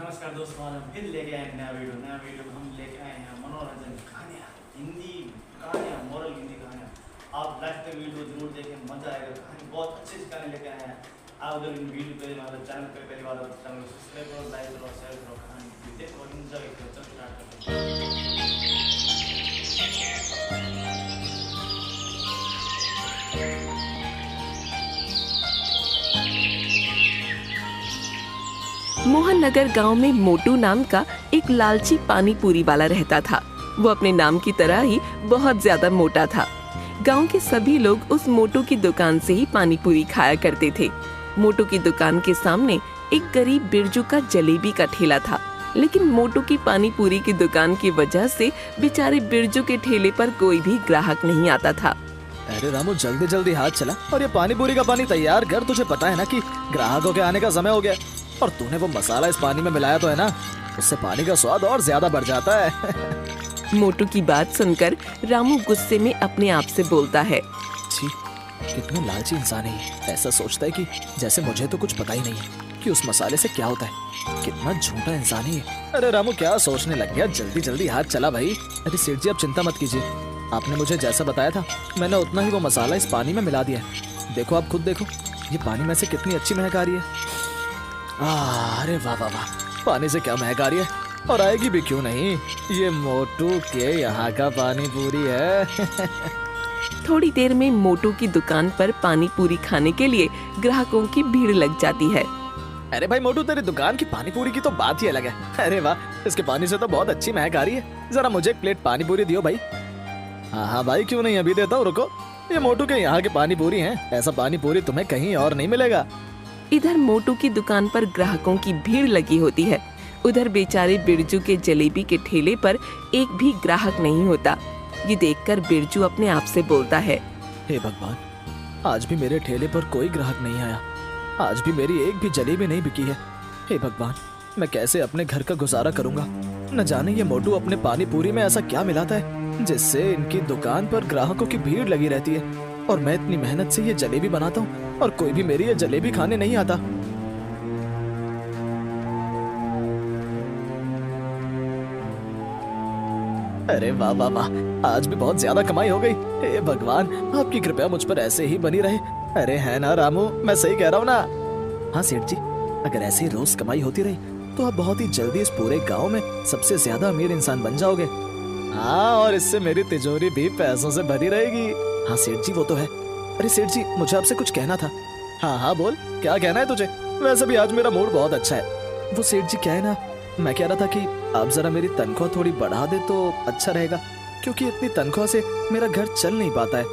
नमस्कार दोस्तों, आज हम फिर लेके आए नया वीडियो में हम लेके आए हैं मनोरंजन कहानियाँ, हिंदी कहानियाँ, मोरल हिंदी कहानियाँ। आप लास्ट तक वीडियो जरूर देखें, मजा आएगा। कहानी बहुत अच्छी अच्छी कहानी लेके आए हैं। आप अगर इन वीडियो पे हमारे चैनल पे पहली बार हो तो चैनल को सब्सक्राइब करो, लाइक करो, शेयर करो, कहानी देखो और एंजॉय करो। चलो स्टार्ट करते हैं। मोहन नगर गांव में मोटू नाम का एक लालची पानी पूरी वाला रहता था। वो अपने नाम की तरह ही बहुत ज्यादा मोटा था। गांव के सभी लोग उस मोटू की दुकान से ही पानी पूरी खाया करते थे। मोटू की दुकान के सामने एक गरीब बिरजू का जलेबी का ठेला था, लेकिन मोटू की पानी पूरी की दुकान की वजह से बेचारे बिरजू के ठेले पर कोई भी ग्राहक नहीं आता था। अरे रामू, जल्दी जल्दी हाथ चला और ये पानी पूरी का पानी तैयार कर। तुझे पता है ना कि ग्राहकों के आने का समय हो गया, और तूने वो मसाला इस पानी में मिलाया तो है ना, उससे पानी का स्वाद और ज्यादा बढ़ जाता है। मोटू की बात सुनकर रामू गुस्से में अपने आप से बोलता है, छी, कितना लालची इंसान है। ऐसा सोचता है कि जैसे मुझे तो कुछ पता ही नहीं है कि उस मसाले से क्या होता है। कितना झूठा इंसान है। अरे रामू, क्या सोचने लग गया? जल्दी जल्दी हाथ चला भाई। अरे सेठ जी, आप चिंता मत कीजिए। आपने मुझे जैसा बताया था मैंने उतना ही वो मसाला इस पानी में मिला दिया है। देखो, आप खुद देखो, ये पानी में से कितनी अच्छी महक आ रही है। अरे वाह वाह वाह, पानी से क्या महक आ रही है, और आएगी भी क्यों नहीं। ये मोटू के यहाँ का पानी पूरी है। थोड़ी देर में मोटू की दुकान पर पानी पूरी खाने के लिए ग्राहकों की भीड़ लग जाती है। अरे भाई मोटू, तेरी दुकान की पानी पूरी की तो बात ही अलग है। अरे वाह, इसके पानी से तो बहुत अच्छी महक आ रही है। जरा मुझे एक प्लेट पानी पूरी दियो भाई। हाँ हाँ भाई, क्यों नहीं, अभी देता हूँ, रुको। ये मोटू के यहाँ की पानी पूरी है, ऐसा पानी पूरी तुम्हें कहीं और नहीं मिलेगा। इधर मोटू की दुकान पर ग्राहकों की भीड़ लगी होती है, उधर बेचारे बिरजू के जलेबी के ठेले पर एक भी ग्राहक नहीं होता। ये देखकर बिरजू अपने आप से बोलता है, हे भगवान, आज भी मेरे ठेले पर कोई ग्राहक नहीं आया। आज भी मेरी एक भी जलेबी नहीं बिकी है। हे भगवान, मैं कैसे अपने घर का गुजारा करूंगा। न जाने ये मोटू अपने पानी पूरी में ऐसा क्या मिलाता है जिससे इनकी दुकान पर ग्राहकों की भीड़ लगी रहती है, और मैं इतनी मेहनत से ये जलेबी बनाता हूँ और कोई भी मेरी ये जलेबी खाने नहीं आता। अरे वाह वाह वाह, आज भी बहुत ज्यादा कमाई हो गई। हे भगवान, आपकी कृपया मुझ पर ऐसे ही बनी रहे। अरे है ना रामू, मैं सही कह रहा हूँ ना? हाँ सेठ जी, अगर ऐसे ही रोज कमाई होती रही तो आप बहुत ही जल्दी इस पूरे गांव में सबसे ज्यादा अमीर इंसान बन जाओगे। हाँ, और इससे मेरी तिजोरी भी पैसों से भरी रहेगी। हाँ सेठ जी, वो तो है। अरे सेठ जी, मुझे आपसे कुछ कहना था। हाँ हाँ बोल, क्या कहना है तुझे? वैसे भी आज मेरा मूड बहुत अच्छा है। वो सेठ जी, क्या है ना, मैं कह रहा था कि आप जरा मेरी तनख्वाह थोड़ी बढ़ा दे तो अच्छा रहेगा, क्योंकि इतनी तनख्वाह से मेरा घर चल नहीं पाता है।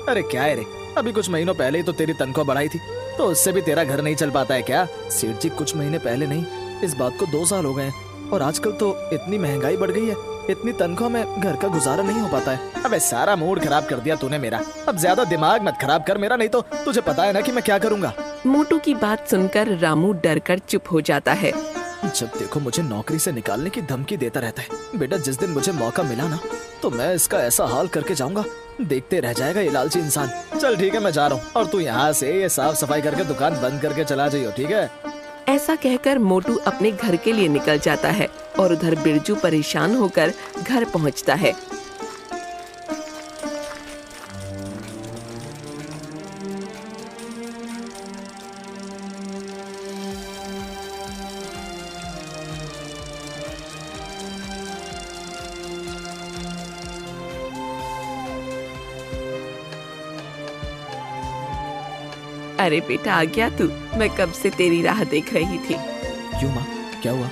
अरे क्या है रे, अभी कुछ महीनों पहले ही तो तेरी तनख्वाह बढ़ाई थी, तो उससे भी तेरा घर नहीं चल पाता है क्या? सेठ जी, कुछ महीने पहले नहीं, इस बात को 2 साल हो गए हैं, और आजकल तो इतनी महंगाई बढ़ गई है, इतनी तनख्वाह में घर का गुजारा नहीं हो पाता है। अबे सारा मूड खराब कर दिया तूने मेरा। अब ज्यादा दिमाग मत खराब कर मेरा, नहीं तो तुझे पता है ना कि मैं क्या करूंगा। मोटू की बात सुनकर रामू डर कर चुप हो जाता है। जब देखो मुझे नौकरी से निकालने की धमकी देता रहता है। बेटा, जिस दिन मुझे मौका मिला ना, तो मैं इसका ऐसा हाल करके जाऊंगा, देखते रह जाएगा ये लालची इंसान। चल ठीक है, मैं जा रहा हूँ, और तू यहाँ से ये साफ सफाई करके दुकान बंद करके चला जाइयो, ठीक है? ऐसा कहकर मोटू अपने घर के लिए निकल जाता है, और उधर बिरजू परेशान होकर घर पहुँचता है। अरे बेटा, आ गया तू? मैं कब से तेरी राह देख रही थी। क्यों माँ, क्या हुआ?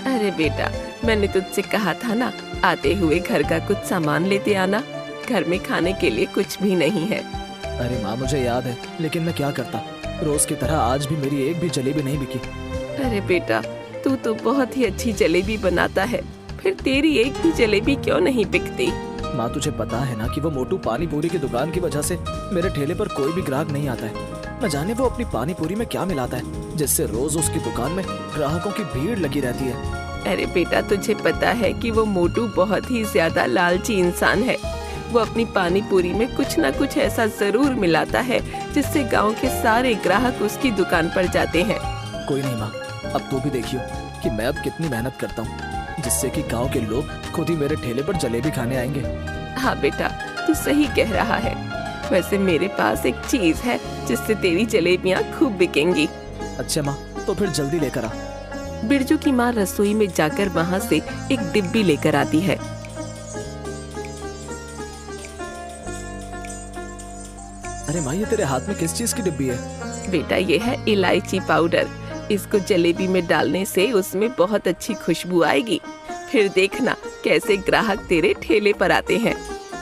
अरे बेटा, मैंने तुझसे कहा था ना, आते हुए घर का कुछ सामान लेते आना। घर में खाने के लिए कुछ भी नहीं है। अरे माँ, मुझे याद है, लेकिन मैं क्या करता, रोज की तरह आज भी मेरी एक भी जलेबी नहीं बिकी। अरे बेटा, तू तो बहुत ही अच्छी जलेबी बनाता है, फिर तेरी एक भी जलेबी क्यों नहीं बिकती? माँ, तुझे पता है ना कि वो मोटू पानी पूरी की दुकान की वजह से मेरे ठेले पर कोई भी ग्राहक नहीं आता है। न जाने वो अपनी पानी पूरी में क्या मिलाता है जिससे रोज उसकी दुकान में ग्राहकों की भीड़ लगी रहती है। अरे बेटा, तुझे पता है कि वो मोटू बहुत ही ज्यादा लालची इंसान है। वो अपनी पानी पूरी में कुछ न कुछ ऐसा जरूर मिलाता है जिससे गांव के सारे ग्राहक उसकी दुकान पर जाते हैं। कोई नहीं माँ, अब तो भी देखियो कि मैं अब कितनी मेहनत करता हूँ, जिससे कि गांव के लोग खुद ही मेरे ठेले पर जलेबी खाने आएंगे। हाँ बेटा, तू सही कह रहा है। वैसे मेरे पास एक चीज है जिससे तेरी जलेबियाँ खूब बिकेंगी। अच्छा माँ, तो फिर जल्दी लेकर आ। बिरजू की माँ रसोई में जाकर वहाँ से एक डिब्बी लेकर आती है। अरे माँ, ये तेरे हाथ में किस चीज की डिब्बी है? बेटा, ये है इलायची पाउडर। इसको जलेबी में डालने से उसमें बहुत अच्छी खुशबू आएगी। फिर देखना कैसे ग्राहक तेरे ठेले पर आते हैं।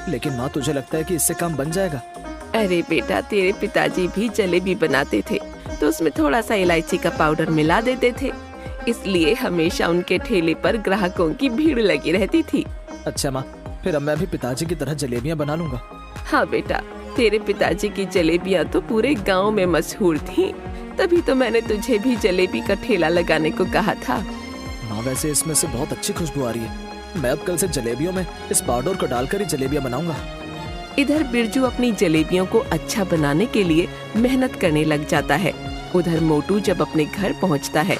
लेकिन माँ, तुझे लगता है कि इससे काम बन जाएगा? अरे बेटा, तेरे पिताजी भी जलेबी बनाते थे तो उसमें थोड़ा सा इलायची का पाउडर मिला देते थे, इसलिए हमेशा उनके ठेले पर ग्राहकों की भीड़ लगी रहती थी। अच्छा माँ, फिर अब मैं भी पिताजी की तरह जलेबियाँ बना लूंगा। हाँ बेटा, तेरे पिताजी की जलेबियाँ तो पूरे गांव में मशहूर थीं। तभी तो मैंने तुझे भी जलेबी का ठेला लगाने को कहा था। माँ, वैसे इसमें से बहुत अच्छी खुशबू आ रही है। मैं अब कल से जलेबियों में इस पाउडर को डालकर ही जलेबियाँ बनाऊंगा। इधर बिरजू अपनी जलेबियों को अच्छा बनाने के लिए मेहनत करने लग जाता है। उधर मोटू जब अपने घर पहुंचता है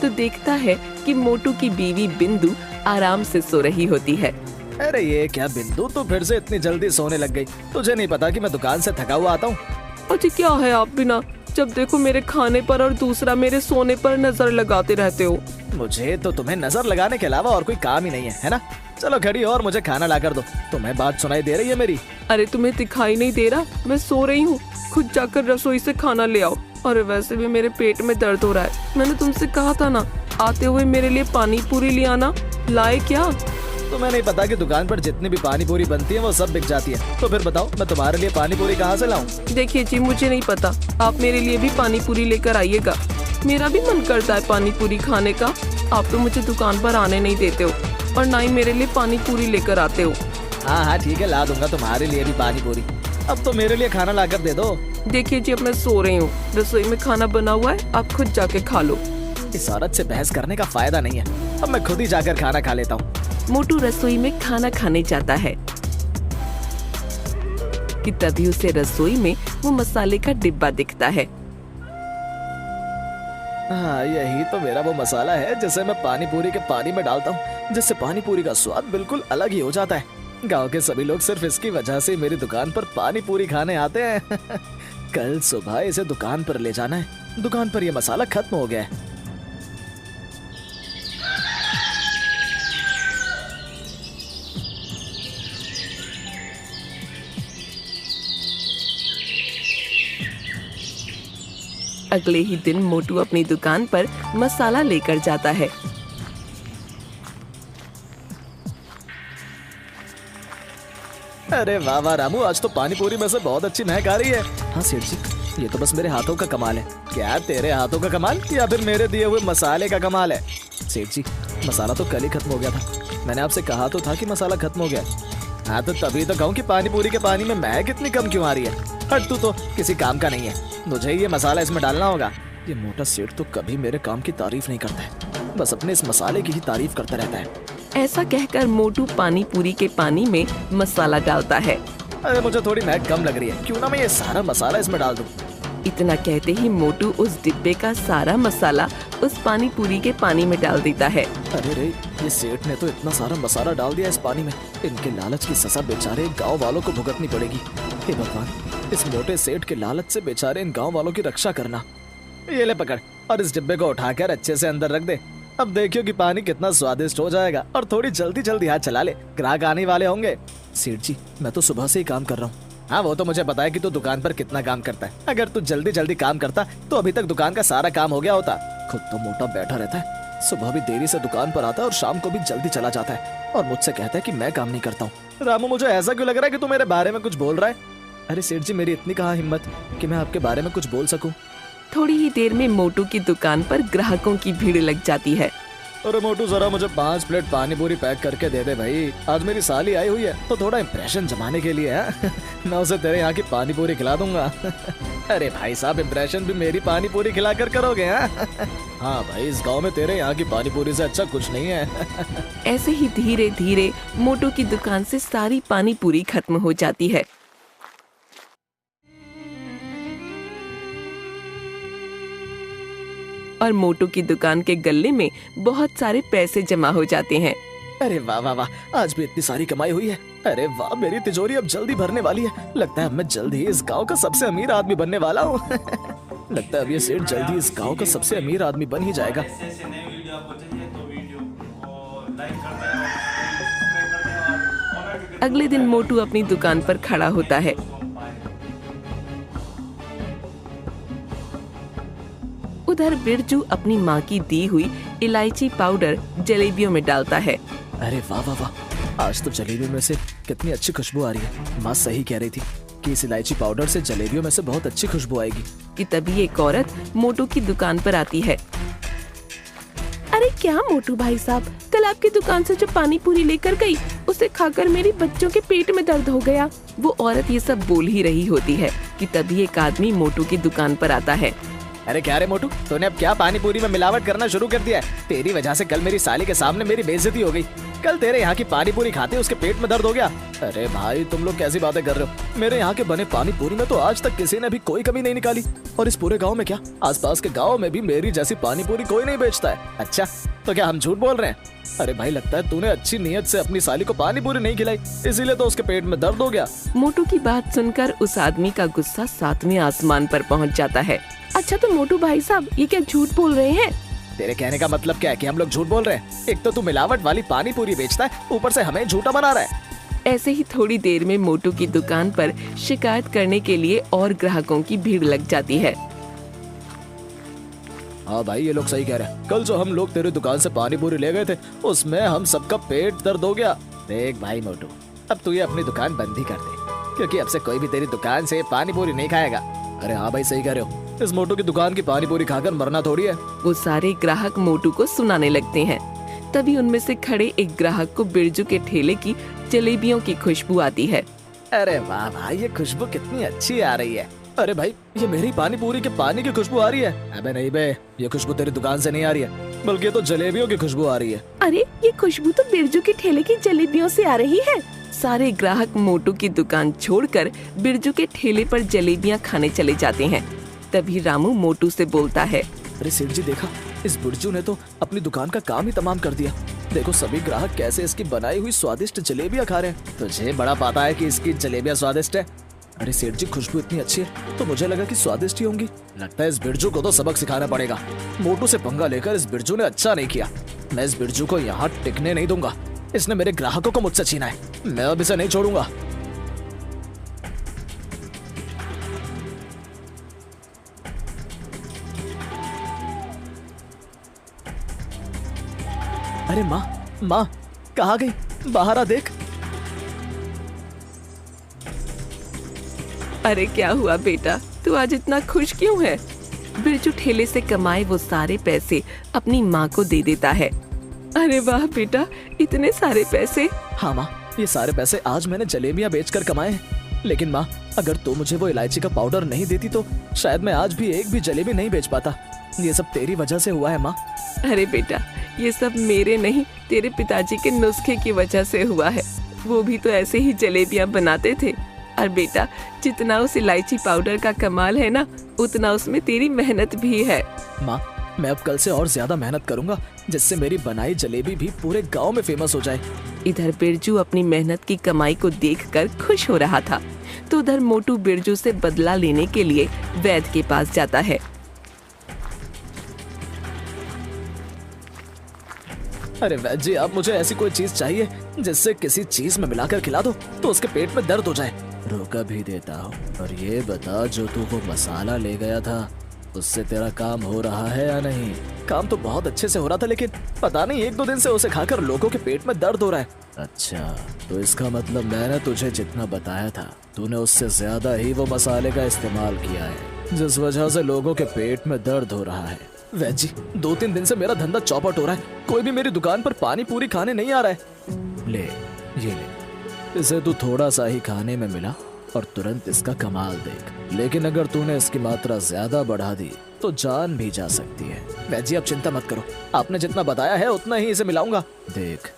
तो देखता है कि मोटू की बीवी बिंदु आराम से सो रही होती है। अरे ये क्या बिंदु, तू फिर से इतनी जल्दी सोने लग गई? तुझे नहीं पता कि मैं दुकान से थका हुआ आता हूँ? अच्छा, क्या है आप बिना जब देखो मेरे खाने पर और दूसरा मेरे सोने पर नजर लगाते रहते हो। मुझे तो तुम्हें नजर लगाने के अलावा और कोई काम ही नहीं है ना? चलो खड़ी हो और मुझे खाना ला कर दो। तुम्हें बात सुनाई दे रही है मेरी? अरे तुम्हें दिखाई नहीं दे रहा? मैं सो रही हूँ, खुद जाकर रसोई से खाना ले आओ। अरे वैसे भी मेरे पेट में दर्द हो रहा है। मैंने तुमसे कहा था ना, आते हुए मेरे लिए पानी पूरी ले आना। लाए क्या? तुम्हें नहीं पता कि दुकान पर जितनी भी पानी पूरी बनती है वो सब बिक जाती है? तो फिर बताओ, मैं तुम्हारे लिए पानी पूरी कहाँ से लाऊं? देखिए जी, मुझे नहीं पता, आप मेरे लिए भी पानी पूरी लेकर आइएगा। मेरा भी मन करता है पानी पूरी खाने का। आप तो मुझे दुकान पर आने नहीं देते हो और ना ही मेरे लिए पानी पूरी लेकर आते हो। हाँ हाँ ठीक है, ला दूंगा तुम्हारे लिए भी पानी पूरी। अब तो मेरे लिए खाना ला कर दे दो। देखिए जी, अब मैं सो रही हूँ, रसोई में खाना बना हुआ है, आप खुद जाके खा लो। इस औरत से बहस करने का फायदा नहीं है, अब मैं खुद ही जाकर खाना खा लेता हूँ। मोटू रसोई में खाना खाने जाता है कि तभी उसे रसोई में वो मसाले का डिब्बा दिखता है। हाँ, यही तो मेरा वो मसाला है जिसे मैं पानी पूरी के पानी में डालता हूँ, जिससे पानी पूरी का स्वाद बिल्कुल अलग ही हो जाता है। गांव के सभी लोग सिर्फ इसकी वजह से मेरी दुकान पर पानी पूरी खाने आते हैं। कल सुबह इसे दुकान पर ले जाना है। दुकान पर ये मसाला खत्म हो गया है। अगले ही दिन मोटू अपनी दुकान पर मसाला लेकर जाता है। अरे वाह वाह रामू, आज तो पानी पूरी में से बहुत अच्छी महक आ रही है। हाँ सेठ जी, ये तो बस मेरे हाथों का कमाल है। क्या तेरे हाथों का कमाल या फिर मेरे दिए हुए मसाले का कमाल है? सेठ जी, मसाला तो कल ही खत्म हो गया था। मैंने आपसे कहा तो था कि मसाला खत्म हो गया। हाँ तो तभी तो कहूँ कि पानी पूरी के पानी में महक इतनी कम क्यों आ रही है? हट, तू तो किसी काम का नहीं है, मुझे ये मसाला इसमें डालना होगा। ये मोटा सेठ तो कभी मेरे काम की तारीफ नहीं करता है, बस अपने इस मसाले की ही तारीफ करता रहता है। ऐसा कहकर मोटू पानी पूरी के पानी में मसाला डालता है। अरे मुझे थोड़ी महक कम लग रही है, क्यों ना मैं ये सारा मसाला इसमें डाल दूं। इतना कहते ही मोटू उस डिब्बे का सारा मसाला उस पानी पूरी के पानी में डाल देता है। अरे रे, ये सेठ ने तो इतना सारा मसाला डाल दिया इस पानी में। इनके लालच की सजा बेचारे गांव वालों को भुगतनी पड़ेगी। हे भगवान, इस मोटे सेठ के लालच से बेचारे इन गांव वालों की रक्षा करना। ये ले पकड़ और इस डिब्बे को उठाकर अच्छे से अंदर रख दे। अब देखियो कि पानी कितना स्वादिष्ट हो जाएगा। और थोड़ी जल्दी जल्दी हाथ चला ले, ग्राहक आने वाले होंगे। सेठ जी, मैं तो सुबह से ही काम कर रहा हूँ। हाँ वो तो मुझे पता है कि तू दुकान पर कितना काम करता है। अगर तू जल्दी जल्दी काम करता तो अभी तक दुकान का सारा काम हो गया होता। खुद तो मोटा बैठा रहता है, सुबह भी देरी से दुकान पर आता है और शाम को भी जल्दी चला जाता है और मुझसे कहता है कि मैं काम नहीं करता हूँ। रामू, मुझे ऐसा क्यों लग रहा है कि तू मेरे बारे में कुछ बोल रहा है? अरे सेठ जी, मेरी इतनी कहाँ हिम्मत कि मैं आपके बारे में कुछ बोल सकूं। थोड़ी ही देर में मोटू की दुकान पर ग्राहकों की भीड़ लग जाती है। अरे मोटू, जरा मुझे 5 प्लेट पानी पूरी पैक करके दे दे भाई। आज मेरी साली आई हुई है तो थोड़ा इम्प्रेशन जमाने के लिए है। मैं उसे तेरे यहाँ की पानी पूरी खिला दूंगा। अरे भाई साहब, इम्प्रेशन भी मेरी पानी पूरी खिलाकर करोगे? हाँ भाई, इस गांव में तेरे यहाँ की पानी पूरी से अच्छा कुछ नहीं है। ऐसे ही धीरे धीरे मोटू की दुकान से सारी पानी पूरी खत्म हो जाती है। और मोटू की दुकान के गल्ले में बहुत सारे पैसे जमा हो जाते हैं। अरे वाह वाह वाह, आज भी इतनी सारी कमाई हुई है। अरे वाह, मेरी तिजोरी अब जल्दी भरने वाली है। लगता है अब मैं जल्द ही इस गांव का सबसे अमीर आदमी बनने वाला हूँ। लगता है अब ये सेठ जल्द ही इस गांव का सबसे अमीर आदमी बन ही जाएगा। ऐसे नई वीडियो आपको चाहिए तो वीडियो को लाइक कर दें और सब्सक्राइब कर दें और कमेंट भी कर दें। अगले दिन मोटू अपनी दुकान पर खड़ा होता है। उधर बिरजू अपनी माँ की दी हुई इलायची पाउडर जलेबियों में डालता है। अरे वाह वाह वाह, आज तो जलेबियों में से कितनी अच्छी खुशबू आ रही है। माँ सही कह रही थी कि इस इलायची पाउडर से जलेबियों में से बहुत अच्छी खुशबू आएगी। कि तभी एक औरत मोटू की दुकान पर आती है। अरे क्या मोटू भाई साहब, कल आपकी दुकान से जो पानी पूरी लेकर गई उसे खाकर मेरे बच्चों के पेट में दर्द हो गया। वो औरत ये सब बोल ही रही होती है कि तभी एक आदमी मोटू की दुकान पर आता है। अरे क्या रे मोटू, तूने अब क्या पानी पूरी में मिलावट करना शुरू कर दिया है? तेरी वजह से कल मेरी साली के सामने मेरी बेइज्जती हो गई। कल तेरे यहाँ की पानी पूरी खाते उसके पेट में दर्द हो गया। अरे भाई, तुम लोग कैसी बातें कर रहे हो? मेरे यहाँ के बने पानी पूरी में तो आज तक किसी ने भी कोई कमी नहीं निकाली। और इस पूरे गांव में क्या, आसपास के गांव में भी मेरी जैसी पानी पूरी कोई नहीं बेचता है। अच्छा, तो क्या हम झूठ बोल रहे हैं? अरे भाई, लगता है तूने अच्छी नीयत से अपनी साली को पानी पूरी नहीं खिलाई, इसीलिए तो उसके पेट में दर्द हो गया। मोटू की बात सुनकर उस आदमी का गुस्सा 7वें आसमान पर पहुँच जाता है। अच्छा तो मोटू भाई साहब, ये क्या झूठ बोल रहे हैं? तेरे कहने का मतलब क्या है कि हम लोग झूठ बोल रहे हैं? एक तो तू मिलावट वाली पानी पूरी बेचता है, ऊपर से हमें झूठा बना रहा है। ऐसे ही थोड़ी देर में मोटू की दुकान पर शिकायत करने के लिए और ग्राहकों की भीड़ लग जाती है। हाँ भाई, ये लोग सही कह रहे हैं। कल जो हम लोग तेरी दुकान से पानी पूरी ले गए थे, उसमें हम सबका पेट दर्द हो गया। देख भाई मोटू, अब तू ये अपनी दुकान बंद ही कर दे, क्योंकि अब से कोई भी तेरी दुकान से पानी पूरी नहीं खाएगा। अरे हाँ भाई, सही कह रहे हो। इस मोटू की दुकान की पानी पूरी खाकर मरना थोड़ी है। वो सारे ग्राहक मोटू को सुनाने लगते हैं। तभी उनमें से खड़े एक ग्राहक को बिरजू के ठेले की जलेबियों की खुशबू आती है। अरे वाह भाई, ये खुशबू कितनी अच्छी आ रही है। अरे भाई, ये मेरी पानी पूरी के पानी की खुशबू आ रही है। अबे नहीं बे, ये खुशबू तेरी दुकान से नहीं आ रही है, बल्कि ये तो जलेबियों की खुशबू आ रही है। अरे ये खुशबू तो बिरजू के ठेले की जलेबियों से आ रही है। सारे ग्राहक मोटू की दुकान छोड़कर बिरजू के ठेले पर जलेबियां खाने चले जाते हैं। तभी रामू मोटू से बोलता है। अरे सेठ जी, देखा, इस बिरजू ने तो अपनी दुकान का काम ही तमाम कर दिया। देखो सभी ग्राहक कैसे इसकी बनाई हुई स्वादिष्ट जलेबियां खा रहे हैं। तुझे बड़ा पता है कि इसकी जलेबियां स्वादिष्ट है। अरे सेठ जी, खुशबू इतनी अच्छी है तो मुझे लगा कि स्वादिष्ट ही होंगी। लगता है इस बिरजू को तो सबक सिखाना पड़ेगा। मोटू से पंगा लेकर इस बिरजू ने अच्छा नहीं किया। मैं इस बिरजू को यहाँ टिकने नहीं दूंगा। इसने मेरे ग्राहकों को मुझसे छीना है, मैं अब इसे नहीं छोड़ूंगा। अरे माँ, माँ कहाँ गई? बाहर आ देख। अरे क्या हुआ बेटा, तू आज इतना खुश क्यों है? बिरजू ठेले से कमाए वो सारे पैसे अपनी माँ को दे देता है। अरे वाह बेटा, इतने सारे पैसे। हाँ माँ, ये सारे पैसे आज मैंने जलेबियाँ बेचकर कमाए हैं। लेकिन माँ, अगर तू मुझे वो इलायची का पाउडर नहीं देती तो शायद मैं आज भी एक भी जलेबी नहीं बेच पाता। ये सब तेरी वजह से हुआ है माँ। अरे बेटा, ये सब मेरे नहीं, तेरे पिताजी के नुस्खे की वजह से हुआ है। वो भी तो ऐसे ही जलेबियाँ बनाते थे। और बेटा, जितना उस इलायची पाउडर का कमाल है ना, उतना उसमें तेरी मेहनत भी है। माँ, मैं अब कल से और ज्यादा मेहनत करूंगा, जिससे मेरी बनाई जलेबी भी पूरे गांव में फेमस हो जाए। इधर बिरजू अपनी मेहनत की कमाई को देखकर खुश हो रहा था, तो उधर मोटू बिरजू से बदला लेने के लिए वैद्य के पास जाता है। अरे वैद्य जी, आप मुझे ऐसी कोई चीज चाहिए जिससे किसी चीज में मिलाकर खिला दो तो उसके पेट में दर्द हो जाए। रोका भी देता हूँ। और ये बता, जो तू वो मसाला ले गया था उससे तेरा काम हो रहा है या नहीं? काम तो बहुत अच्छे से हो रहा था, लेकिन पता नहीं 1-2 दिन से उसे खाकर लोगों के पेट में दर्द हो रहा है। अच्छा, तो इसका मतलब मैंने तुझे जितना बताया था तूने उससे ज्यादा ही वो मसाले का इस्तेमाल किया है, जिस वजह से लोगों के पेट में दर्द हो रहा है। वैद्य जी, 2-3 दिन से मेरा धंधा चौपट हो रहा है, कोई भी मेरी दुकान पर पानी पूरी खाने नहीं आ रहा है। ले, ये ले, इसे तू थोड़ा सा ही खाने में मिला और तुरंत इसका कमाल देख। लेकिन अगर तूने इसकी मात्रा ज्यादा बढ़ा दी तो जान भी जा सकती है। वैद्य जी, आप चिंता मत करो, आपने जितना बताया है उतना ही इसे मिलाऊंगा। देख,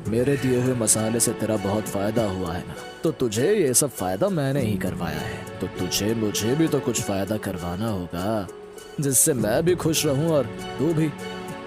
मेरे दिए हुए मसाले से तेरा बहुत फायदा हुआ है ना, तो तुझे ये सब फायदा मैंने ही करवाया है, तो तुझे मुझे भी तो कुछ फायदा करवाना होगा। जिससे मैं भी खुश रहूं और तू भी।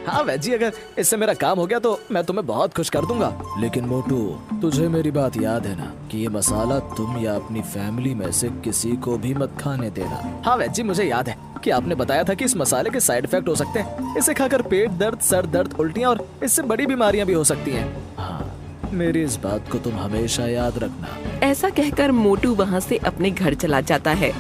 हाँ वैजी, अगर इससे मेरा काम हो गया तो मैं तुम्हें बहुत खुश कर दूंगा। लेकिन मोटू, तुझे मेरी बात याद है ना कि ये मसाला तुम या अपनी फैमिली में से किसी को भी मत खाने देना। हाँ वैजी, मुझे याद है कि आपने बताया था कि इस मसाले के साइड इफेक्ट हो सकते हैं। इसे खाकर पेट दर्द, सर दर्द, उल्टियाँ और इससे बड़ी बीमारियां भी हो सकती हैं। हाँ, मेरी इस बात को तुम हमेशा याद रखना। ऐसा कहकर मोटू वहाँ से अपने घर चला जाता है।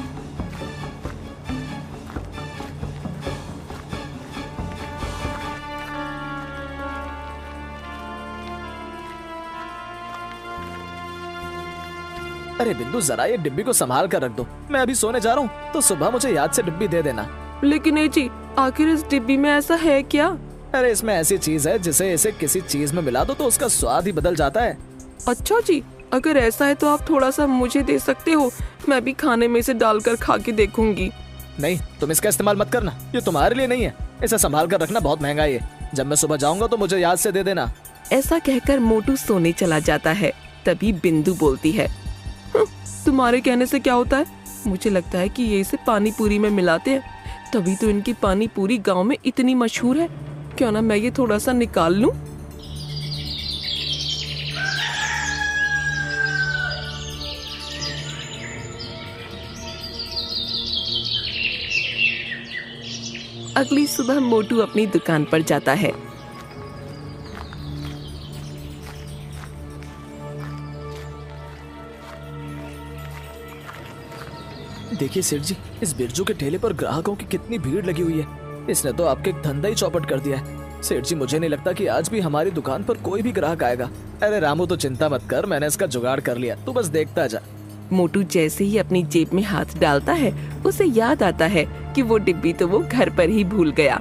अरे बिंदु, जरा ये डिब्बी को संभाल कर रख दो। मैं अभी सोने जा रहा हूँ तो सुबह मुझे याद से डिब्बी दे देना। लेकिन ए जी, आखिर इस डिब्बी में ऐसा है क्या? अरे इसमें ऐसी चीज है जिसे इसे किसी चीज में मिला दो तो उसका स्वाद ही बदल जाता है। अच्छा जी, अगर ऐसा है तो आप थोड़ा सा मुझे दे सकते हो, मैं भी खाने में इसे डालकर खा के देखूंगी। नहीं, तुम इसका इस्तेमाल मत करना, ये तुम्हारे लिए नहीं है। इसे संभाल कर रखना, बहुत महंगा है। जब मैं सुबह जाऊंगा तो मुझे याद से दे देना। ऐसा कहकर मोटू सोने चला जाता है। तभी बिंदु बोलती है, तुम्हारे कहने से क्या होता है? मुझे लगता है कि ये इसे पानी पूरी में मिलाते हैं, तभी तो इनकी पानी पूरी गांव में इतनी मशहूर है। क्यों ना मैं ये थोड़ा सा निकाल लूं? अगली सुबह मोटू अपनी दुकान पर जाता है। देखिए सेठ जी, इस बिरजू के ठेले पर ग्राहकों की कितनी भीड़ लगी हुई है। इसने तो आपके धंधा ही चौपट कर दिया है। सेठ जी, मुझे नहीं लगता कि आज भी हमारी दुकान पर कोई भी ग्राहक आएगा। अरे रामू, तो चिंता मत कर, मैंने इसका जुगाड़ कर लिया, तू बस देखता जा। मोटू जैसे ही अपनी जेब में हाथ डालता है, उसे याद आता है कि वो डिब्बी तो वो घर पर ही भूल गया।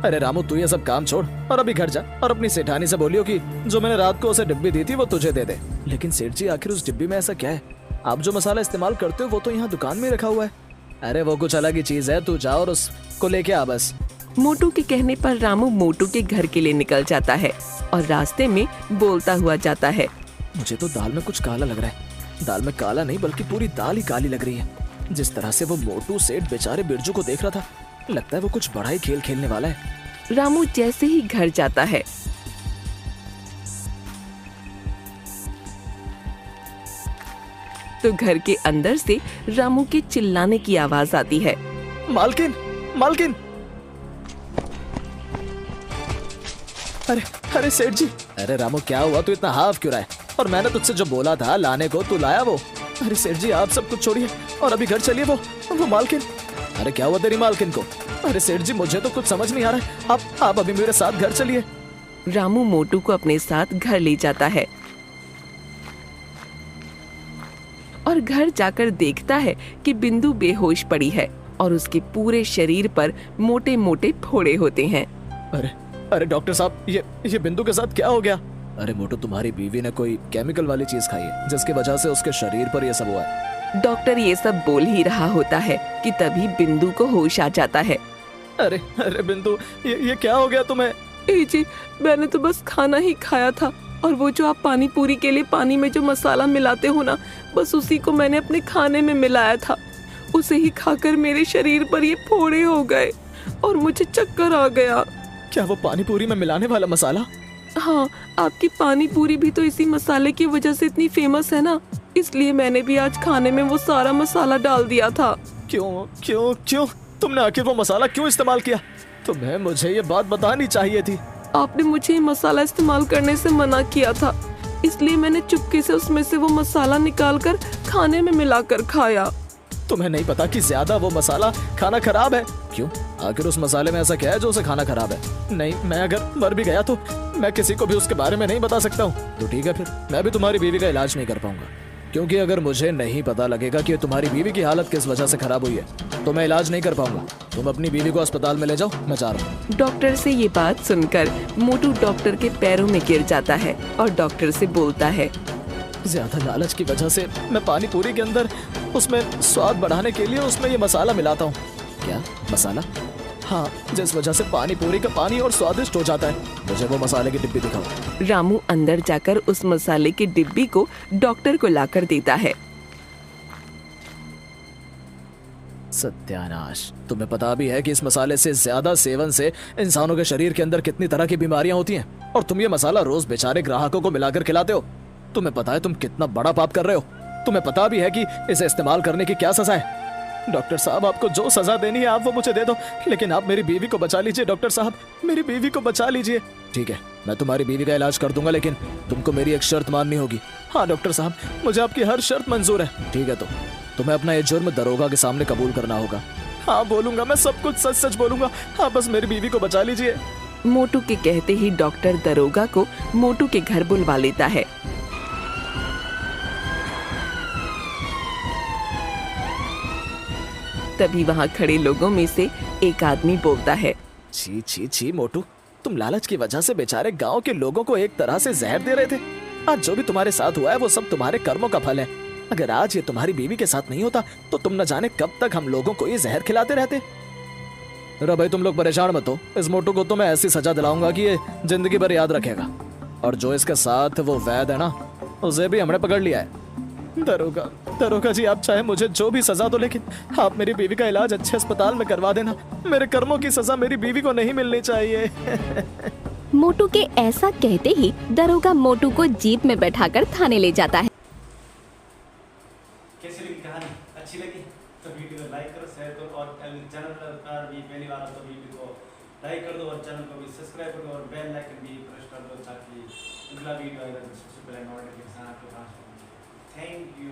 अरे रामू, तू ये सब काम छोड़ और अभी घर जा और अपनी सेठानी से बोलियो कि जो मैंने रात को उसे डिब्बी दी थी वो तुझे दे दे। लेकिन सेठ जी, आखिर उस डिब्बी में ऐसा क्या है? आप जो मसाला इस्तेमाल करते हो वो तो यहाँ दुकान में रखा हुआ है। अरे वो कुछ अलग ही चीज है, तू जा और उसको लेके आ बस। मोटू के कहने पर रामू मोटू के घर के लिए निकल जाता है और रास्ते में बोलता हुआ जाता है, मुझे तो दाल में कुछ काला लग रहा है। दाल में काला नहीं बल्कि पूरी दाल ही काली लग रही है। जिस तरह से वो मोटू सेठ बेचारे बिरजू को देख रहा था, लगता है वो कुछ बड़ा ही खेल खेलने वाला है। रामू जैसे ही घर जाता है, तो घर के अंदर से रामू के चिल्लाने की आवाज आती है, मालकिन, मालकिन। अरे अरे सेठ जी। अरे रामू, क्या हुआ? तू इतना हाफ क्यों रहा है? और मैंने तुझसे जो बोला था लाने को, तू लाया वो? अरे सेठ जी, आप सब कुछ छोड़िए और अभी घर चलिए। वो मालकिन। अरे क्या हुआ तेरी मालकिन को? अरे सेठ जी, मुझे तो कुछ समझ नहीं आ रहा है। आप अभी मेरे साथ घर चलिए। रामू मोटू को अपने साथ घर ले जाता है और घर जाकर देखता है कि बिंदु बेहोश पड़ी है और उसके पूरे शरीर पर मोटे मोटे फोड़े होते हैं। अरे अरे डॉक्टर साहब, ये बिंदु के साथ क्या हो गया? अरे मोटू, तुम्हारी बीवी ने कोई केमिकल वाली चीज खाई है जिसकी वजह से उसके शरीर पर यह सब हुआ है। डॉक्टर ये सब बोल ही रहा होता है कि तभी बिंदु को होश आ जाता है। अरे अरे बिंदु, ये क्या हो गया तुम्हें? ए जी, मैंने तो बस खाना ही खाया था और वो जो आप पानी पूरी के लिए पानी में जो मसाला मिलाते हो ना, बस उसी को मैंने अपने खाने में मिलाया था। उसे ही खाकर मेरे शरीर पर ये फोड़े हो गए और मुझे चक्कर आ गया। क्या वो पानी पूरी में मिलाने वाला मसाला? हाँ, आपकी पानी पूरी भी तो इसी मसाले की वजह से इतनी फेमस है ना, इसलिए मैंने भी आज खाने में वो सारा मसाला डाल दिया था। क्यों क्यों क्यों? तुमने आखिर वो मसाला क्यों इस्तेमाल किया? तुम्हें मुझे ये बात बतानी चाहिए थी। आपने मुझे ये मसाला इस्तेमाल करने से मना किया था, इसलिए मैंने चुपके से उसमें से वो मसाला निकालकर खाने में मिलाकर खाया। तुम्हें नहीं पता कि ज्यादा वो मसाला खाना खराब है? क्यों? आखिर उस मसाले में ऐसा क्या है जो उसे खाना खराब है? नहीं, मैं अगर मर भी गया तो मैं किसी को भी उसके बारे में नहीं बता सकता हूँ। तो ठीक है, फिर मैं भी तुम्हारी बीवी का इलाज नहीं कर पाऊंगा, क्योंकि अगर मुझे नहीं पता लगेगा कि तुम्हारी बीवी की हालत किस वजह से खराब हुई है तो मैं इलाज नहीं कर पाऊंगा। तुम अपनी बीवी को अस्पताल में ले जाओ, मैं जा रहा हूँ। डॉक्टर से ये बात सुनकर मोटू डॉक्टर के पैरों में गिर जाता है और डॉक्टर से बोलता है, ज्यादा लालच की वजह से मैं पानी पूरी के अंदर उसमें स्वाद बढ़ाने के लिए उसमें ये मसाला मिलाता हूँ। क्या मसाला? हाँ, जिस वजह से पानी पूरी का पानी और स्वादिष्ट हो जाता है। मुझे वो मसाले की डिब्बी दिखाओ। रामू अंदर जाकर उस मसाले की डिब्बी को डॉक्टर को लाकर देता है। सत्यानाश, तुम्हें पता भी है कि इस मसाले से ज्यादा सेवन से इंसानों के शरीर के अंदर कितनी तरह की बीमारियां होती हैं, और तुम ये मसाला रोज बेचारे ग्राहकों को मिलाकर खिलाते हो। तुम्हें पता है तुम कितना बड़ा पाप कर रहे हो। तुम्हें पता भी है कि इसे इस्तेमाल करने की क्या सजा है। डॉक्टर साहब, आपको जो सजा देनी है आप वो मुझे दे दो, लेकिन आप मेरी बीवी को बचा लीजिए। डॉक्टर साहब, मेरी बीवी को बचा लीजिए। ठीक है, मैं तुम्हारी बीवी का इलाज कर दूंगा, लेकिन तुमको मेरी एक शर्त माननी होगी। हाँ डॉक्टर साहब, मुझे आपकी हर शर्त मंजूर है। ठीक है, तो तुम्हें अपना ये जुर्म दरोगा के सामने कबूल करना होगा। हाँ बोलूंगा, मैं सब कुछ सच सच बोलूंगा। हाँ बस मेरी बीवी को बचा लीजिए। मोटू के कहते ही डॉक्टर दरोगा को मोटू के घर बुलवा लेता है। तभी वहाँ खड़े लोगों में से एक आदमी बोलता है, छी छी छी मोटू, तुम लालच की वजह से बेचारे गांव के लोगों को एक तरह से जहर दे रहे थे। आज जो भी तुम्हारे साथ हुआ है वो सब तुम्हारे कर्मों का फल है। अगर आज ये तुम्हारी बीवी के साथ नहीं होता तो तुम न जाने कब तक हम लोगों को ये जहर खिलाते रहते। अरे भाई तुम लोग परेशान मत हो, इस मोटू को तो मैं ऐसी सजा दिलाऊंगा कि ये जिंदगी भर याद रखेगा। और जो इसके साथ वो वैद है ना, उसे भी हमने पकड़ लिया है। दरोगा जी, आप चाहे मुझे जो भी सजा दो, लेकिन आप मेरी बीवी का इलाज अच्छे अस्पताल में करवा देना। मेरे कर्मों की सजा मेरी बीवी को नहीं मिलनी चाहिए। मोटू के ऐसा कहते ही दरोगा मोटू को जीप में बैठाकर थाने ले जाता है। कैसी लगी कहानी? अच्छी लगी तो वीडियो को लाइक करो, शेयर करो, और चैनल पर भी पहली बार हो तो वीडियो को लाइक कर दो और चैनल को भी सब्सक्राइब कर दो और बेल आइकन भी प्रेस कर दो ताकि अगला वीडियो आएगा तो सबसे पहले नोटिफिकेशन आपके पास पहुंचे। Thank you.